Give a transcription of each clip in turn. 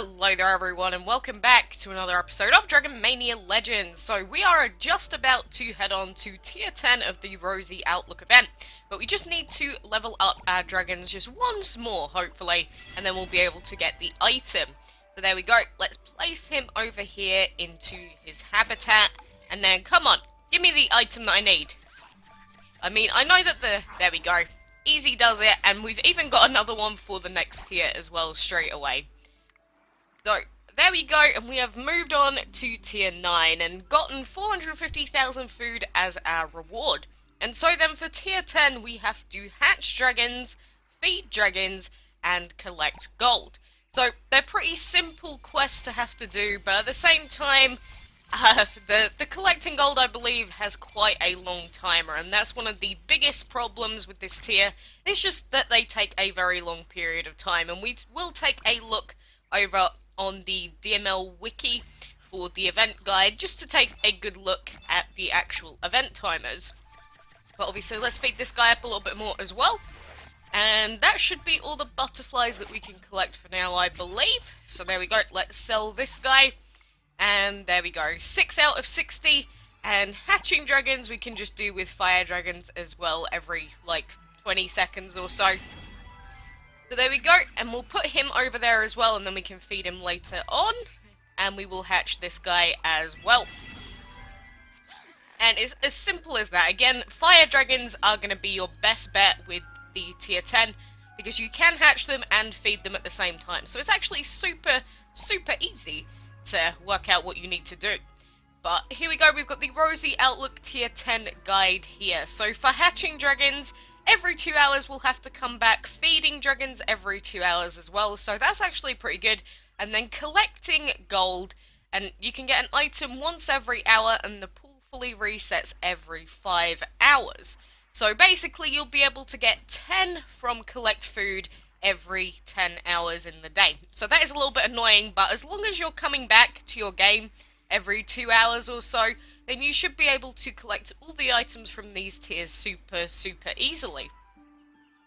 Hello there everyone and welcome back to another episode of Dragon Mania Legends. So we are just about to head on to tier 10 of the Rosie Outlook event, but we just need to level up our dragons just once more hopefully, and then we'll be able to get the item. So there we go, let's place him over here into his habitat, and then come on, give me the item that I need. I mean, I know that there we go, easy does it, and we've even got another one for the next tier as well straight away. So, there we go, and we have moved on to tier 9 and gotten 450,000 food as our reward. And so then for tier 10 we have to hatch dragons, feed dragons, and collect gold. So they're pretty simple quests to have to do, but at the same time, the collecting gold I believe has quite a long timer, and that's one of the biggest problems with this tier. It's just that they take a very long period of time, and we will take a look over on the DML wiki for the event guide, just to take a good look at the actual event timers. But obviously let's feed this guy up a little bit more as well. And that should be all the butterflies that we can collect for now, I believe. So there we go, let's sell this guy. And there we go, 6 out of 60. And hatching dragons we can just do with fire dragons as well every like 20 seconds or so. So there we go, and we'll put him over there as well, and then we can feed him later on, and we will hatch this guy as well. And it's as simple as that. Again, fire dragons are going to be your best bet with the tier 10, because you can hatch them and feed them at the same time. So it's actually super easy to work out what you need to do. But here we go, we've got the Rosie Outlook tier 10 guide here. So for hatching dragons, every 2 hours we'll have to come back, feeding dragons every 2 hours as well, so that's actually pretty good. And then collecting gold, and you can get an item once every hour, and the pool fully resets every 5 hours. So basically you'll be able to get 10 from collect food every 10 hours in the day. So that is a little bit annoying, but as long as you're coming back to your game every 2 hours or so, then you should be able to collect all the items from these tiers super easily.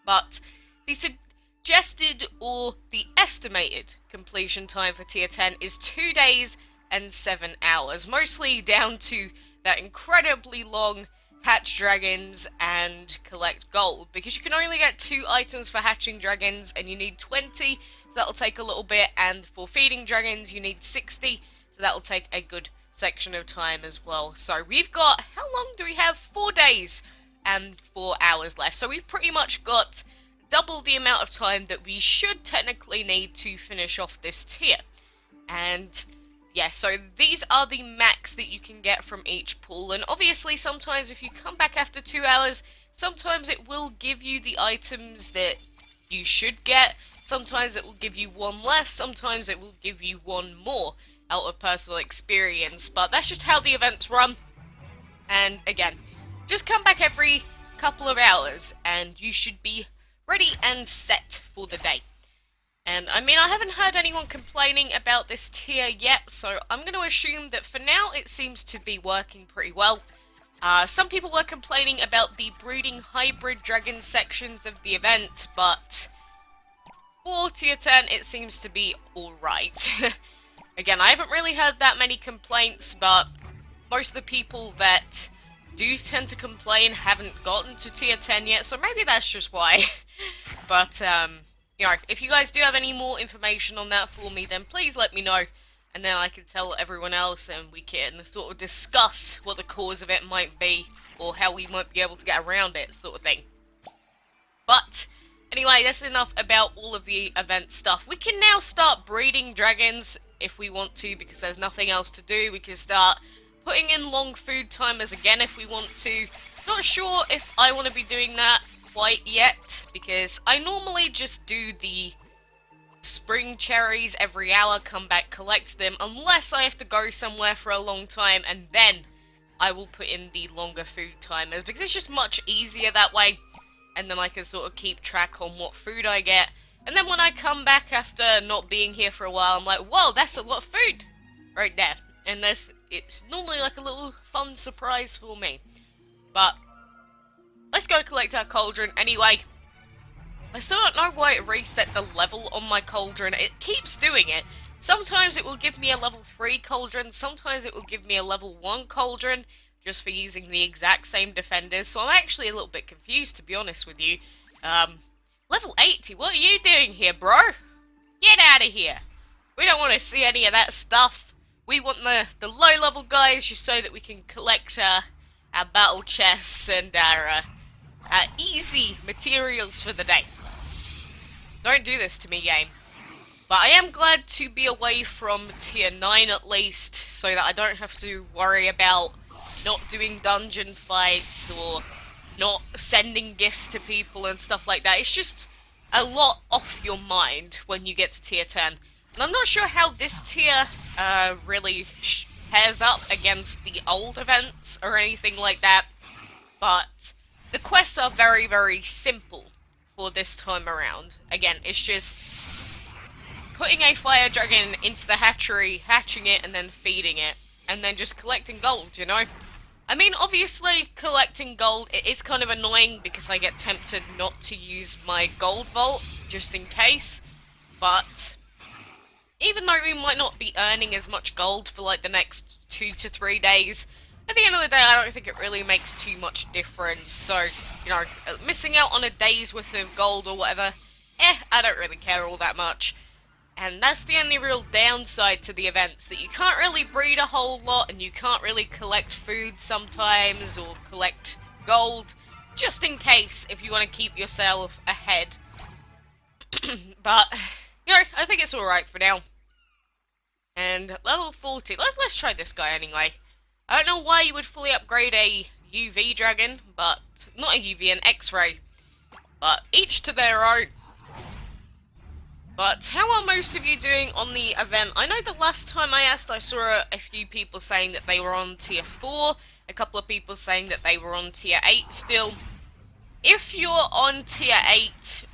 But the suggested or the estimated completion time for tier 10 is 2 days and 7 hours, mostly down to that incredibly long hatch dragons and collect gold, because you can only get 2 items for hatching dragons and you need 20, so that'll take a little bit, and for feeding dragons you need 60, so that'll take a good section of time as well. So we've got, how long do we have? 4 days and 4 hours left. So we've pretty much got double the amount of time that we should technically need to finish off this tier. And yeah, so these are the max that you can get from each pool. And obviously sometimes if you come back after 2 hours, sometimes it will give you the items that you should get. Sometimes it will give you one less, sometimes it will give you one more, out of personal experience, but that's just how the events run. And again, just come back every couple of hours and you should be ready and set for the day. And I mean, I haven't heard anyone complaining about this tier yet, so I'm going to assume that for now it seems to be working pretty well. Some people were complaining about the breeding hybrid dragon sections of the event, but for tier 10 it seems to be alright. Again, I haven't really heard that many complaints, but most of the people that do tend to complain haven't gotten to tier 10 yet, so maybe that's just why. But, you know, if you guys do have any more information on that for me, then please let me know, and then I can tell everyone else, and we can sort of discuss what the cause of it might be, or how we might be able to get around it, sort of thing. But anyway, that's enough about all of the event stuff. We can now start breeding dragons if we want to, because there's nothing else to do. We can start putting in long food timers again if we want to. Not sure if I want to be doing that quite yet, because I normally just do the spring cherries every hour, come back, collect them, unless I have to go somewhere for a long time, and then I will put in the longer food timers, because it's just much easier that way, and then I can sort of keep track on what food I get. And then when I come back after not being here for a while, I'm like, whoa, that's a lot of food right there. And it's normally like a little fun surprise for me. But let's go collect our cauldron anyway. I still don't know why it reset the level on my cauldron. It keeps doing it. Sometimes it will give me a level 3 cauldron, sometimes it will give me a level 1 cauldron, just for using the exact same defenders, so I'm actually a little bit confused, to be honest with you. Level 80, what are you doing here, bro? Get out of here! We don't want to see any of that stuff. We want the low-level guys just so that we can collect our battle chests and our easy materials for the day. Don't do this to me, game. But I am glad to be away from tier 9 at least, so that I don't have to worry about not doing dungeon fights or not sending gifts to people and stuff like that. It's just a lot off your mind when you get to tier 10. And I'm not sure how this tier really pairs up against the old events or anything like that, but the quests are very, very simple for this time around. Again, it's just putting a fire dragon into the hatchery, hatching it, and then feeding it, and then just collecting gold, you know? I mean, obviously, collecting gold, it is kind of annoying because I get tempted not to use my gold vault, just in case, but even though we might not be earning as much gold for like the next 2 to 3 days, at the end of the day I don't think it really makes too much difference. So, you know, missing out on a day's worth of gold or whatever, I don't really care all that much. And that's the only real downside to the events, that you can't really breed a whole lot and you can't really collect food sometimes or collect gold, just in case if you want to keep yourself ahead. But, you know, I think it's alright for now. And level 40, let's try this guy anyway. I don't know why you would fully upgrade a UV dragon, but not a UV, an X-ray. But each to their own. But how are most of you doing on the event? I know the last time I asked, I saw a few people saying that they were on tier 4, a couple of people saying that they were on tier 8 still. If you're on tier 8,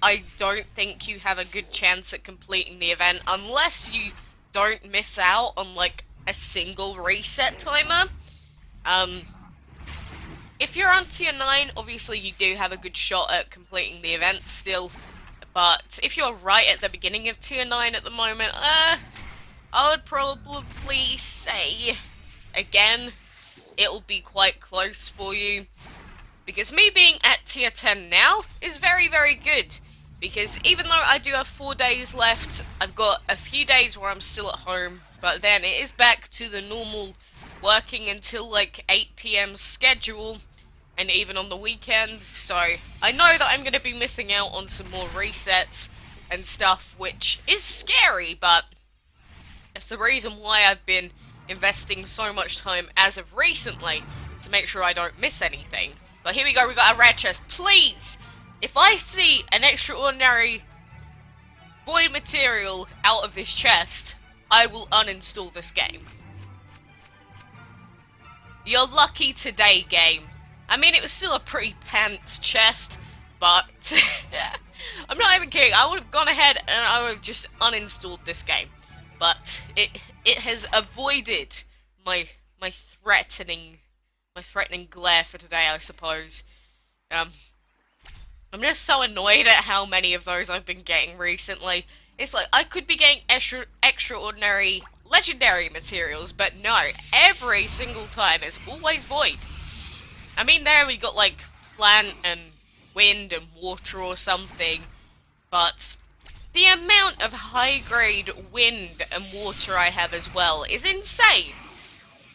I don't think you have a good chance at completing the event, unless you don't miss out on, like, a single reset timer. If you're on tier 9, obviously you do have a good shot at completing the event still. But if you're right at the beginning of tier 9 at the moment, I would probably say, again, it'll be quite close for you. Because me being at tier 10 now is very, very good. Because even though I do have 4 days left, I've got a few days where I'm still at home. But then it is back to the normal working until like 8 PM schedule. And even on the weekend, so I know that I'm going to be missing out on some more resets and stuff, which is scary, but it's the reason why I've been investing so much time as of recently to make sure I don't miss anything. But here we go, we got a rare chest. Please, if I see an extraordinary void material out of this chest, I will uninstall this game. You're lucky today, game. I mean, it was still a pretty pants chest, but I'm not even kidding. I would have gone ahead and I would have just uninstalled this game. But it has avoided my threatening glare for today, I suppose. I'm just so annoyed at how many of those I've been getting recently. It's like I could be getting extraordinary legendary materials, but no, every single time it's always void. I mean, there we got, like, plant and wind and water or something, but the amount of high-grade wind and water I have as well is insane.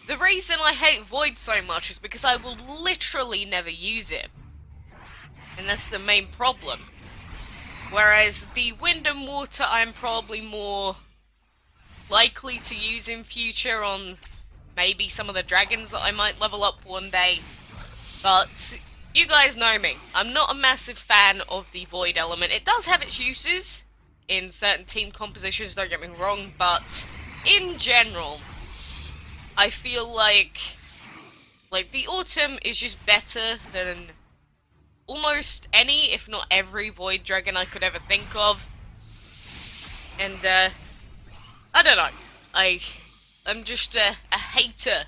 The reason I hate void so much is because I will literally never use it. And that's the main problem. Whereas the wind and water I'm probably more likely to use in future on maybe some of the dragons that I might level up one day. But you guys know me. I'm not a massive fan of the void element. It does have its uses in certain team compositions, don't get me wrong, but in general, I feel like the autumn is just better than almost any, if not every, void dragon I could ever think of. And I don't know. I'm just a hater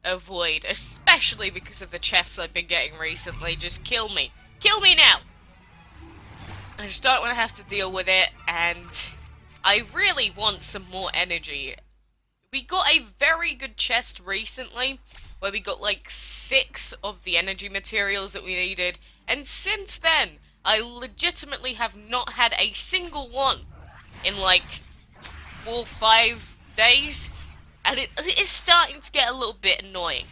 of void, especially because of the chests I've been getting recently. Just kill me. Kill me now! I just don't want to have to deal with it, and I really want some more energy. We got a very good chest recently, where we got like 6 of the energy materials that we needed, and since then, I legitimately have not had a single one in like 4 or 5 days, and it is starting to get a little bit annoying.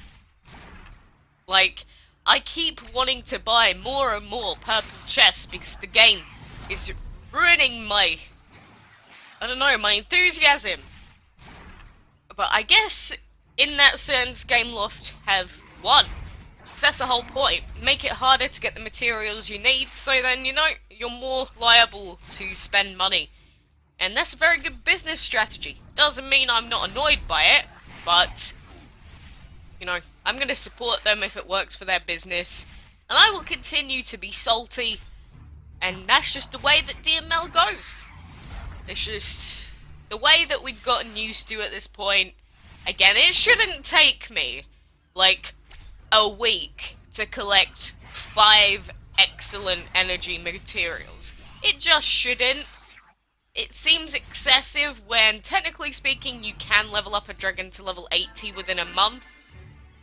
Like, I keep wanting to buy more and more purple chests because the game is ruining my, I don't know, my enthusiasm. But I guess, in that sense, Gameloft have won. Because that's the whole point. Make it harder to get the materials you need, so then, you know, you're more liable to spend money. And that's a very good business strategy. Doesn't mean I'm not annoyed by it, but, you know, I'm going to support them if it works for their business. And I will continue to be salty, and that's just the way that DML goes. It's just the way that we've gotten used to at this point. Again, it shouldn't take me, like, a week to collect 5 excellent energy materials. It just shouldn't. It seems excessive when, technically speaking, you can level up a dragon to level 80 within a month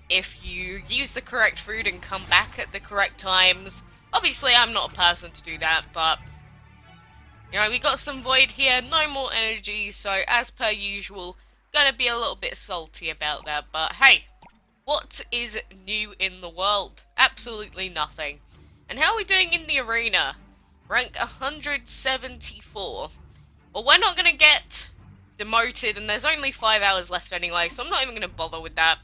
if you use the correct food and come back at the correct times. Obviously, I'm not a person to do that, but, you know, we got some void here, no more energy, so as per usual, gonna be a little bit salty about that, but hey, what is new in the world? Absolutely nothing. And how are we doing in the arena? Rank 174. Well, we're not gonna get demoted, and there's only 5 hours left anyway, so I'm not even gonna bother with that.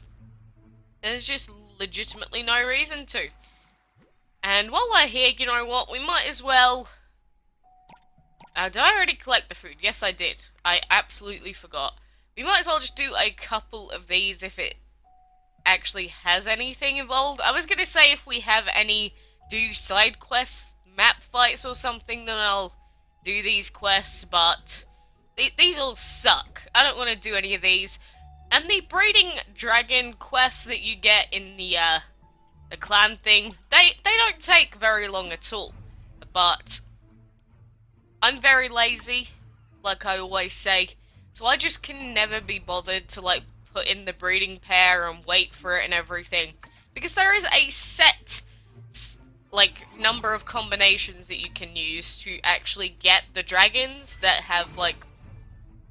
There's just legitimately no reason to. And while we're here, you know what, we might as well... did I already collect the food? Yes, I did. I absolutely forgot. We might as well just do a couple of these if it actually has anything involved. I was going to say if we have any do side quests, map fights or something, then I'll do these quests, but these all suck. I don't want to do any of these. And the breeding dragon quests that you get in the clan thing, they don't take very long at all. But I'm very lazy, like I always say, so I just can never be bothered to, like, put in the breeding pair and wait for it and everything. Because there is a set, like, number of combinations that you can use to actually get the dragons that have, like,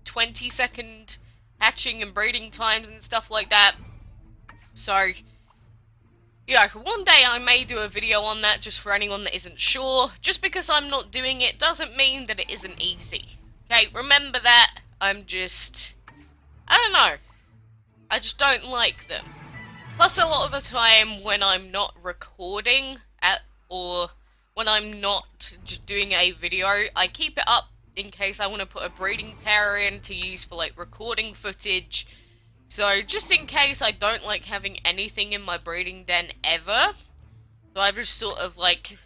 20-second hatching and breeding times and stuff like that. So, you know, one day I may do a video on that just for anyone that isn't sure. Just because I'm not doing it doesn't mean that it isn't easy. Okay, remember that. I'm just... I don't know. I just don't like them. Plus, a lot of the time when I'm not recording or when I'm not just doing a video, I keep it up in case I want to put a breeding pair in to use for, like, recording footage. So, just in case I don't like having anything in my breeding den ever, so I've just sort of, like,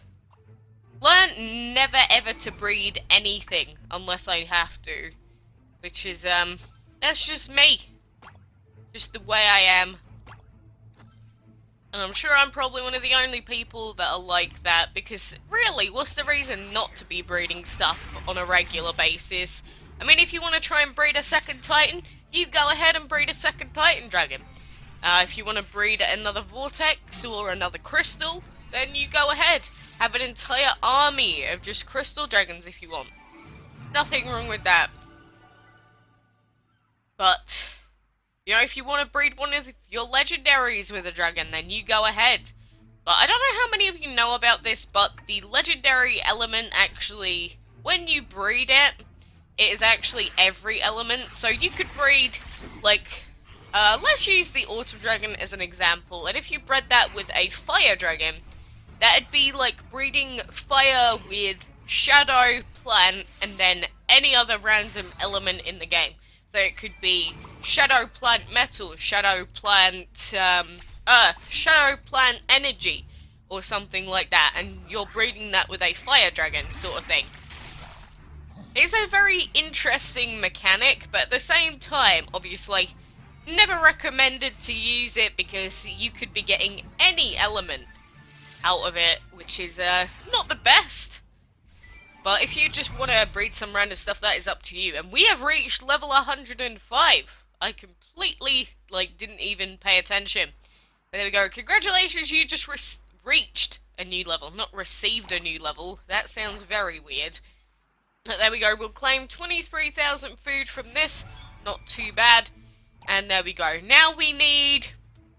learned never ever to breed anything unless I have to. Which is, that's just me. Just the way I am. And I'm sure I'm probably one of the only people that are like that, because really, what's the reason not to be breeding stuff on a regular basis? I mean, if you want to try and breed a second Titan, you go ahead and breed a second Titan dragon. If you want to breed another Vortex or another Crystal, then you go ahead. Have an entire army of just Crystal dragons if you want. Nothing wrong with that. But, you know, if you want to breed one of your legendaries with a dragon, then you go ahead. But I don't know how many of you know about this, but the legendary element actually, when you breed it, it is actually every element. So you could breed, like, let's use the Autumn Dragon as an example. And if you bred that with a Fire Dragon, that'd be like breeding fire with Shadow, Plant, and then any other random element in the game. So it could be Shadow Plant Metal, Shadow Plant Earth, Shadow Plant Energy, or something like that, and you're breeding that with a Fire Dragon sort of thing. It's a very interesting mechanic, but at the same time, obviously, never recommended to use it because you could be getting any element out of it, which is not the best. But if you just want to breed some random stuff, that is up to you. And we have reached level 105. I completely, like, didn't even pay attention. But there we go. Congratulations, you just reached a new level. Not received a new level. That sounds very weird. But there we go. We'll claim 23,000 food from this. Not too bad. And there we go. Now we need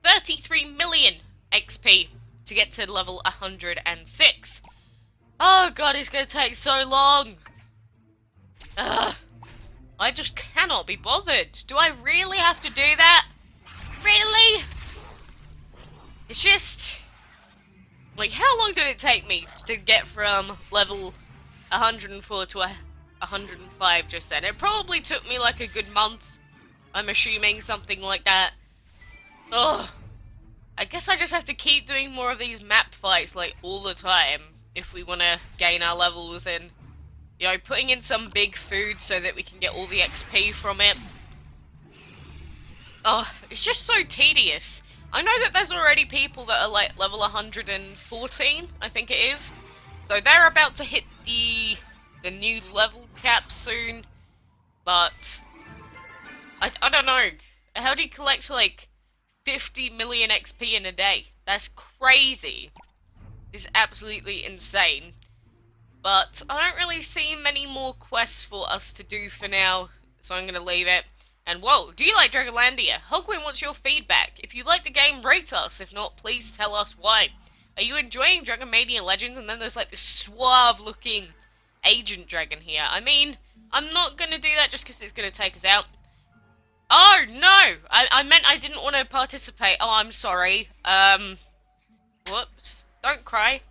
33 million XP to get to level 106. Oh god, it's gonna take so long. I just cannot be bothered. Do I really have to do that? Really? It's just... like, how long did it take me to get from level 104 to 105 just then? It probably took me like a good month. I'm assuming something like that. Ugh. I guess I just have to keep doing more of these map fights, like, all the time. If we want to gain our levels and, you know, putting in some big food so that we can get all the XP from it. Oh, it's just so tedious. I know that there's already people that are like level 114, I think it is. So they're about to hit the new level cap soon. But I don't know. How do you collect like 50 million XP in a day? That's crazy. Is absolutely insane. But I don't really see many more quests for us to do for now, so I'm going to leave it. And whoa, do you like Dragon Mania? Hogwin wants your feedback. If you like the game, rate us. If not, please tell us why. Are you enjoying Dragon Mania Legends? And then there's like this suave looking agent dragon here. I mean, I'm not going to do that just because it's going to take us out. Oh no! I meant I didn't want to participate. Oh, I'm sorry. Whoops. Don't cry.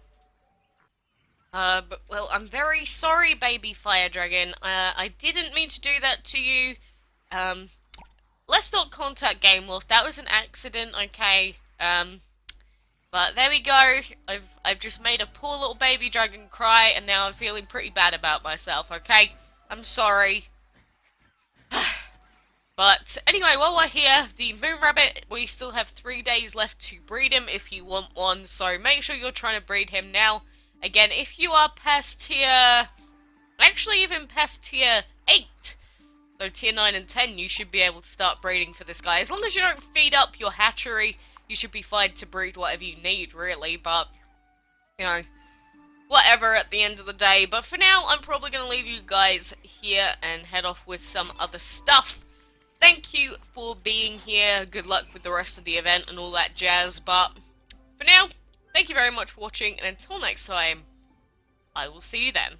But, well, I'm very sorry, baby fire dragon. I didn't mean to do that to you. Let's not contact Gameloft. That was an accident, okay? But there we go. I've just made a poor little baby dragon cry, and now I'm feeling pretty bad about myself, okay? I'm sorry. But anyway, while we're here, the moon rabbit, we still have 3 days left to breed him if you want one, so make sure you're trying to breed him now. Again, if you are past tier... actually even past tier 8, so tier 9 and 10, you should be able to start breeding for this guy. As long as you don't feed up your hatchery, you should be fine to breed whatever you need, really, but, you know, whatever at the end of the day. But for now, I'm probably going to leave you guys here and head off with some other stuff. Thank you for being here, good luck with the rest of the event and all that jazz, but for now, thank you very much for watching, and until next time, I will see you then.